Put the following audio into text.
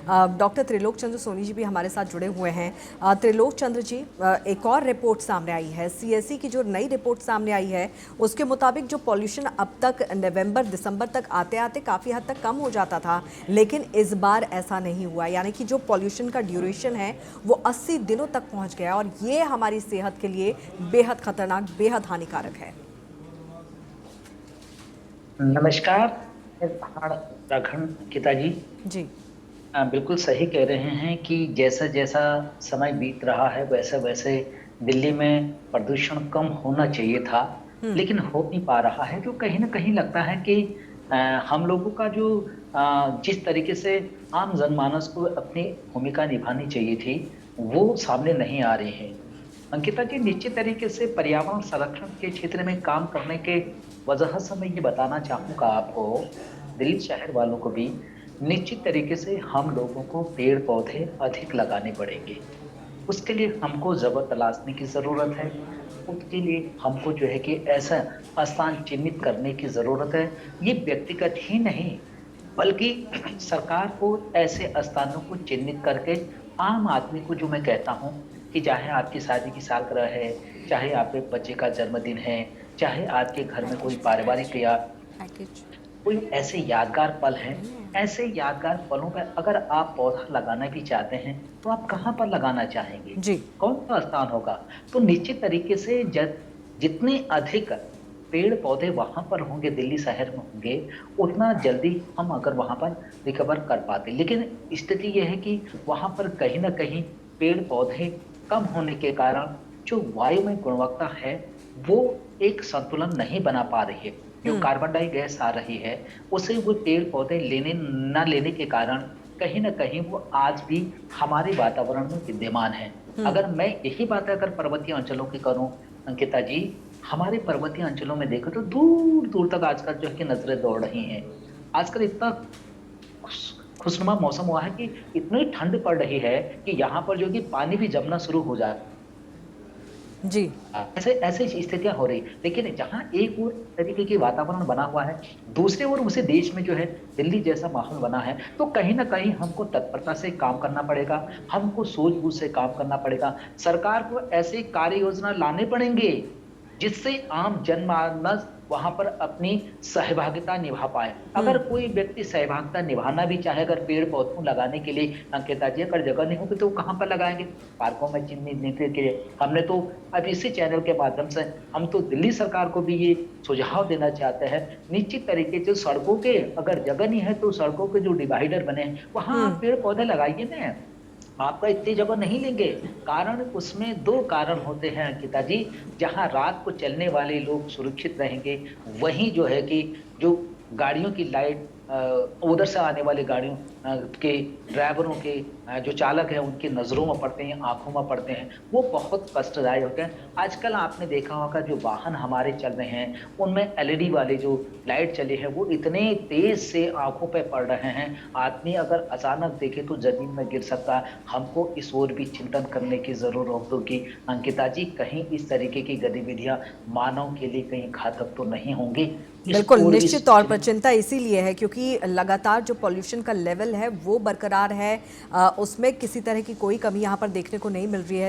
Doctor Trilok चंद्र सोनी जी भी हमारे साथ जुड़े हुए हैं। त्रिलोक चंद्र जी, एक और रिपोर्ट सामने आई है, सीएसई की जो नई रिपोर्ट सामने आई है उसके मुताबिक जो पॉल्यूशन अब तक नवंबर दिसंबर तक आते आते काफ़ी हद तक कम हो जाता था, लेकिन इस बार ऐसा नहीं हुआ। यानी कि जो पॉल्यूशन का ड्यूरेशन है वो 80 दिनों तक पहुंच गया और ये हमारी सेहत के लिए बेहद खतरनाक, बेहद हानिकारक है। नमस्कार। मैं पहाड़ उत्तराखंड अंकिता जी। जी। बिल्कुल सही कह रहे हैं कि जैसा जैसा समय बीत रहा है वैसे वैसे दिल्ली में प्रदूषण कम होना चाहिए था, लेकिन हो नहीं पा रहा है। जो कहीं ना कहीं लगता है कि अ, हम लोगों का जो जिस तरीके से आम जनमानस को अपनी भूमिका निभानी चाहिए थी वो सामने नहीं आ रही है। अंकिता जी, निश्चित तरीके से पर्यावरण संरक्षण के क्षेत्र में काम करने के वजह से मैं ये बताना चाहूंगा आपको, दिल्ली शहर वालों को भी, निश्चित तरीके से हम लोगों को पेड़ पौधे अधिक लगाने पड़ेंगे। उसके लिए हमको जगह तलाशने की जरूरत है। उसके लिए हमको जो है कि ऐसा स्थान चिन्हित करने की जरूरत है। ये व्यक्तिगत ही नहीं बल्कि सरकार को ऐसे स्थानों को चिन्हित करके आम आदमी को, जो मैं कहता हूँ कि चाहे आपकी शादी की सालगिरह है, चाहे आपके बच्चे का जन्मदिन है, चाहे आपके घर में कोई पारिवारिक या पैकेज। कोई ऐसे यादगार पल हैं, ऐसे यादगार पलों पर अगर आप पौधा लगाना भी चाहते हैं तो आप कहाँ पर लगाना चाहेंगे? जी। कौन सा स्थान होगा? तो निश्चित तरीके से जितने अधिक पेड़ पौधे वहां पर होंगे, दिल्ली शहर में होंगे, उतना जल्दी हम अगर वहां पर रिकवर कर पाते। लेकिन स्थिति यह है कि वहां पर कहीं ना कहीं पेड़ पौधे कम होने के कारण जो वायु में गुणवत्ता है वो एक संतुलन नहीं बना पा रही है। जो कार्बन डाई गैस आ रही है उसे वो पेड़ पौधे लेने न लेने के कारण कहीं ना कहीं वो आज भी हमारे वातावरण में विद्यमान है। अगर मैं यही बात अगर पर्वतीय अंचलों की करूं अंकिता जी, हमारे पर्वतीय अंचलों में देखो तो दूर दूर तक आजकल जो है कि नजरें दौड़ रही हैं। आजकल इतना खुशनुमा मौसम हुआ है कि इतनी ठंड पड़ रही है कि यहाँ पर जो कि पानी भी जमना शुरू हो जाए। जी। ऐसे ऐसे स्थितियां हो रही, लेकिन जहां एक और तरीके की वातावरण बना हुआ है, दूसरे ओर उसी देश में जो है दिल्ली जैसा माहौल बना है, तो कहीं ना कहीं हमको तत्परता से काम करना पड़ेगा। हमको सूझबूझ से काम करना पड़ेगा। सरकार को ऐसे कार्य योजना लाने पड़ेंगे जिससे आम जनमानस वहां पर अपनी सहभागिता निभा पाए। अगर कोई व्यक्ति सहभागिता निभाना भी चाहे, अगर पेड़ पौधों लगाने के लिए अंकिता जी अगर जगह नहीं होगी तो कहाँ पर लगाएंगे? पार्कों में चिन्हित के लिए हमने तो अब इसी चैनल के माध्यम से हम तो दिल्ली सरकार को भी ये सुझाव देना चाहते हैं, निश्चित तरीके से सड़कों के अगर जगह नहीं है तो सड़कों के जो डिवाइडर बने हैं वहां आप पेड़ पौधे लगाइए ना। आपका इतनी जगह नहीं लेंगे। कारण उसमें दो कारण होते हैं अंकिता जी। जहां रात को चलने वाले लोग सुरक्षित रहेंगे, वहीं जो है कि जो गाड़ियों की लाइट, उधर से आने वाली गाड़ियों के ड्राइवरों के जो चालक हैं उनकी नजरों में पड़ते हैं, आंखों में पड़ते हैं, वो बहुत कष्टदायक होते हैं। आजकल आपने देखा होगा जो वाहन हमारे चल रहे हैं उनमें एलईडी वाले जो लाइट चले हैं वो इतने तेज से आंखों पे पड़ रहे हैं, आदमी अगर अचानक देखे तो जमीन में गिर सकता है। हमको इस ओर भी चिंतन करने की जरूरत होगी अंकिता जी, कहीं इस तरीके की गतिविधियां मानव के लिए कहीं घातक तो नहीं होंगी। इस बिल्कुल, ओर भी निश्चित तौर पर चिंता इसीलिए है क्योंकि लगातार जो पॉल्यूशन का लेवल है वो बरकरार है। उसमें किसी तरह की कोई कमी यहाँ पर देखने को नहीं मिल रही है।